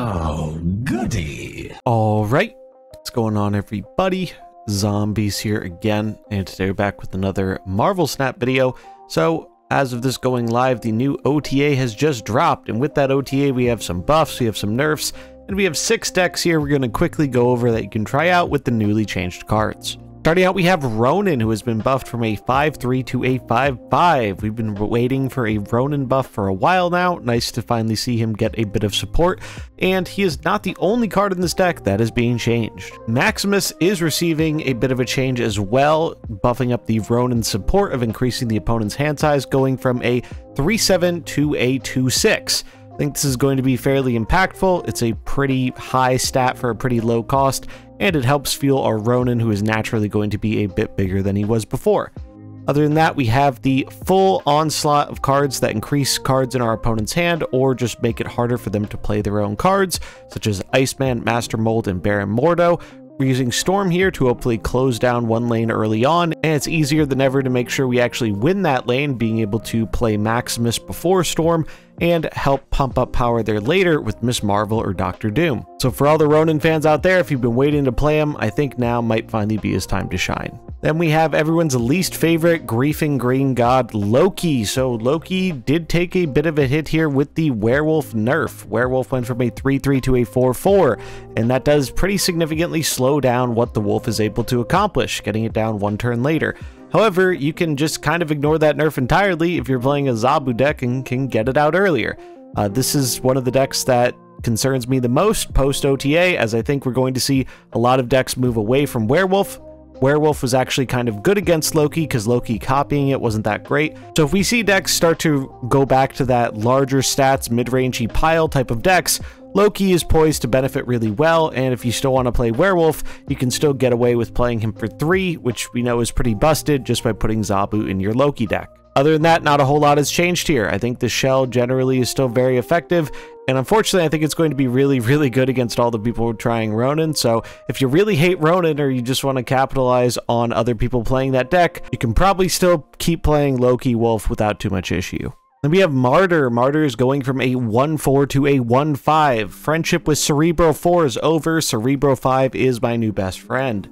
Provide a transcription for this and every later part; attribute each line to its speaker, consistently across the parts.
Speaker 1: Oh, goody.
Speaker 2: All right, what's going on, everybody? Zombies here again, and today we're back with another Marvel Snap video. So, as of this going live, the new OTA has just dropped, and with that OTA, we have some buffs, we have some nerfs, and we have 6 decks here we're going to quickly go over that you can try out with the newly changed cards. Starting out, we have Ronin, who has been buffed from a 5-3 to a 5-5. We've been waiting for a Ronin buff for a while now. Nice to finally see him get a bit of support. And he is not the only card in this deck that is being changed. Maximus is receiving a bit of a change as well, buffing up the Ronin support of increasing the opponent's hand size, going from a 3-7 to a 2-6. I think this is going to be fairly impactful. It's a pretty high stat for a pretty low cost, and it helps fuel our Ronin, who is naturally going to be a bit bigger than he was before. Other than that, we have the full onslaught of cards that increase cards in our opponent's hand or just make it harder for them to play their own cards, such as Iceman, Master Mold, and Baron Mordo. We're using Storm here to hopefully close down one lane early on, and it's easier than ever to make sure we actually win that lane, being able to play Maximus before Storm and help pump up power there later with Miss Marvel or Doctor Doom. So for all the Ronin fans out there, if you've been waiting to play him, I think now might finally be his time to shine. Then we have everyone's least favorite griefing green god, Loki. So Loki did take a bit of a hit here with the werewolf nerf. Werewolf went from a 3-3 to a 4-4, and that does pretty significantly slow down what the wolf is able to accomplish, getting it down one turn later. However, you can just kind of ignore that nerf entirely if you're playing a Zabu deck and can get it out earlier. This is one of the decks that concerns me the most post-OTA, as I think we're going to see a lot of decks move away from Werewolf. Werewolf was actually kind of good against Loki because Loki copying it wasn't that great. So if we see decks start to go back to that larger stats, mid-rangey pile type of decks, Loki is poised to benefit really well, and if you still want to play Werewolf, you can still get away with playing him for 3, which we know is pretty busted just by putting Zabu in your Loki deck. Other than that, not a whole lot has changed here. I think the shell generally is still very effective, and unfortunately I think it's going to be really good against all the people trying Ronin. So if you really hate Ronin or you just want to capitalize on other people playing that deck, you can probably still keep playing Loki Wolf without too much issue. Then we have Martyr. Martyr is going from a 1-4 to a 1-5. Friendship with Cerebro 4 is over. Cerebro 5 is my new best friend.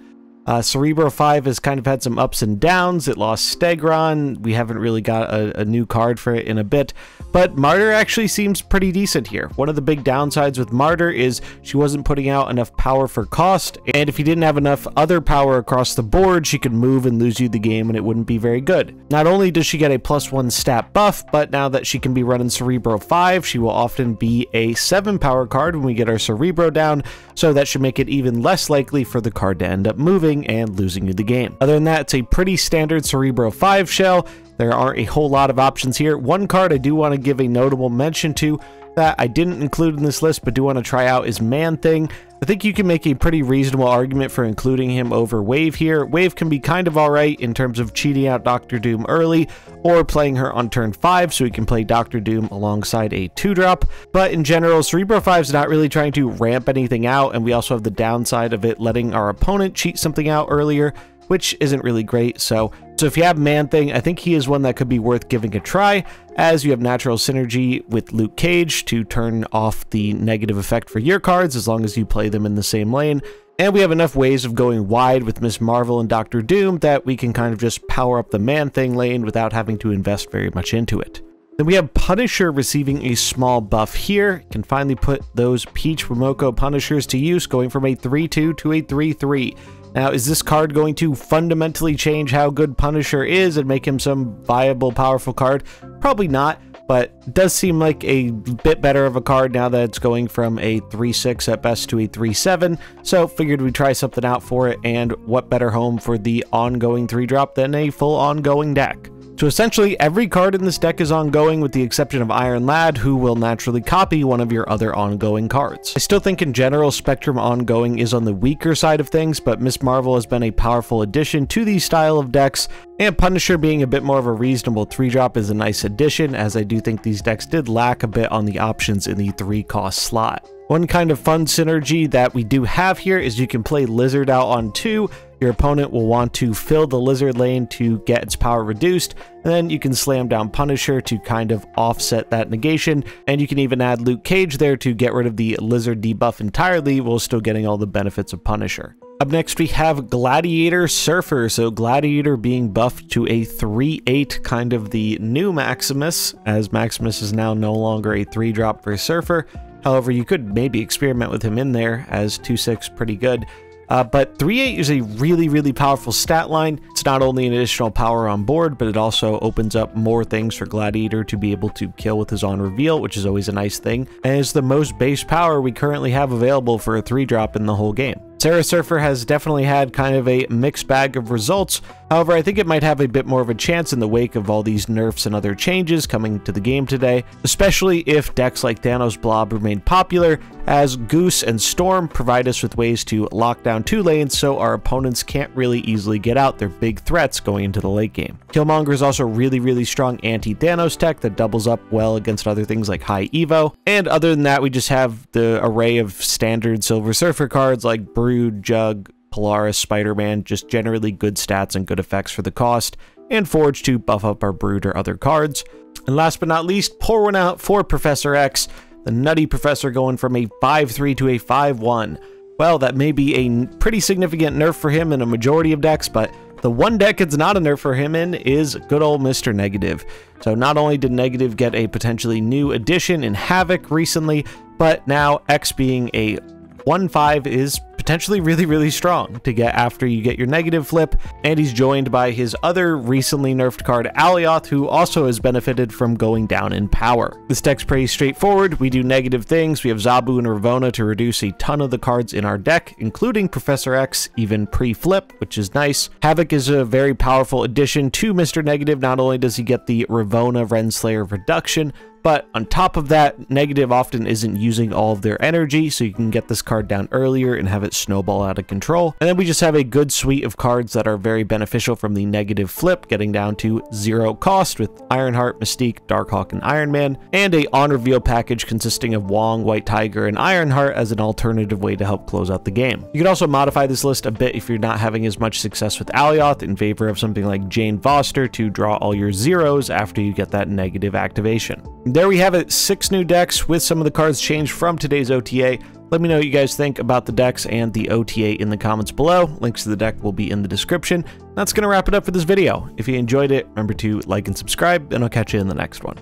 Speaker 2: Cerebro 5 has kind of had some ups and downs. It lost Stegron. We haven't really got a new card for it in a bit, but Martyr actually seems pretty decent here. One of the big downsides with Martyr is she wasn't putting out enough power for cost, and if you didn't have enough other power across the board, she could move and lose you the game and it wouldn't be very good. Not only does she get a +1 stat buff, but now that she can be running Cerebro 5, she will often be a 7 power card when we get our Cerebro down, so that should make it even less likely for the card to end up moving and losing you the game. Other than that, it's a pretty standard Cerebro 5 shell. There aren't a whole lot of options here. One card I do want to give a notable mention to that I didn't include in this list but do want to try out is Man-Thing. I think you can make a pretty reasonable argument for including him over Wave here. Wave can be kind of alright in terms of cheating out Doctor Doom early or playing her on turn 5 so we can play Doctor Doom alongside a 2-drop. But in general, Cerebro 5 is not really trying to ramp anything out, and we also have the downside of it letting our opponent cheat something out earlier, which isn't really great. So if you have Man-Thing, I think he is one that could be worth giving a try, as you have natural synergy with Luke Cage to turn off the negative effect for your cards as long as you play them in the same lane. And we have enough ways of going wide with Miss Marvel and Doctor Doom that we can kind of just power up the Man-Thing lane without having to invest very much into it. Then we have Punisher receiving a small buff here. Can finally put those Peach Momoko Punishers to use, going from a 3-2 to a 3-3. Now, is this card going to fundamentally change how good Punisher is and make him some viable, powerful card? Probably not, but it does seem like a bit better of a card now that it's going from a 3-6 at best to a 3-7, so figured we'd try something out for it, and what better home for the ongoing 3-drop than a full ongoing deck. So essentially, every card in this deck is ongoing with the exception of Iron Lad, who will naturally copy one of your other ongoing cards. I still think in general, Spectrum ongoing is on the weaker side of things, but Miss Marvel has been a powerful addition to these style of decks, and Punisher being a bit more of a reasonable 3-drop is a nice addition, as I do think these decks did lack a bit on the options in the 3-cost slot. One kind of fun synergy that we do have here is you can play Lizard out on 2. Your opponent will want to fill the Lizard lane to get its power reduced, and then you can slam down Punisher to kind of offset that negation, and you can even add Luke Cage there to get rid of the Lizard debuff entirely while still getting all the benefits of Punisher. Up next we have Gladiator Surfer, so Gladiator being buffed to a 3/8, kind of the new Maximus, as Maximus is now no longer a 3-drop for Surfer. However, you could maybe experiment with him in there, as 2/6 pretty good. But 3/8 is a really powerful stat line. It's not only an additional power on board, but it also opens up more things for Gladiator to be able to kill with his on reveal, which is always a nice thing, and is the most base power we currently have available for a 3-drop in the whole game. Sarah Surfer has definitely had kind of a mixed bag of results. However, I think it might have a bit more of a chance in the wake of all these nerfs and other changes coming to the game today, especially if decks like Thanos Blob remain popular, as Goose and Storm provide us with ways to lock down 2 lanes so our opponents can't really easily get out their big threats going into the late game. Killmonger is also really strong anti-Thanos tech that doubles up well against other things like High Evo, and other than that we just have the array of standard Silver Surfer cards like Brood, Jug, Polaris, Spider-Man, just generally good stats and good effects for the cost, and Forge to buff up our Brood or other cards. And last but not least, pour one out for Professor X, the nutty professor going from a 5/3 to a 5/1. Well, that may be a pretty significant nerf for him in a majority of decks, but the one deck it's not a nerf for him in is good old Mr. Negative. So not only did Negative get a potentially new addition in Havoc recently, but now X being a 1/5 is potentially really strong to get after you get your negative flip, and he's joined by his other recently nerfed card Alioth, who also has benefited from going down in power. This deck's pretty straightforward. We do negative things. We have Zabu and Ravonna to reduce a ton of the cards in our deck, including Professor X, even pre-flip, which is nice. Havoc is a very powerful addition to Mr. Negative. Not only does he get the Ravonna Renslayer reduction, but on top of that, Negative often isn't using all of their energy, so you can get this card down earlier and have it snowball out of control. And then we just have a good suite of cards that are very beneficial from the negative flip, getting down to 0 cost with Ironheart, Mystique, Darkhawk, and Iron Man, and a on-reveal package consisting of Wong, White Tiger, and Ironheart as an alternative way to help close out the game. You can also modify this list a bit if you're not having as much success with Alioth in favor of something like Jane Foster to draw all your zeros after you get that negative activation. There we have it, 6 new decks with some of the cards changed from today's OTA. Let me know what you guys think about the decks and the OTA in the comments below. Links to the deck will be in the description. That's going to wrap it up for this video. If you enjoyed it, remember to like and subscribe, and I'll catch you in the next one.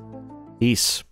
Speaker 2: Peace.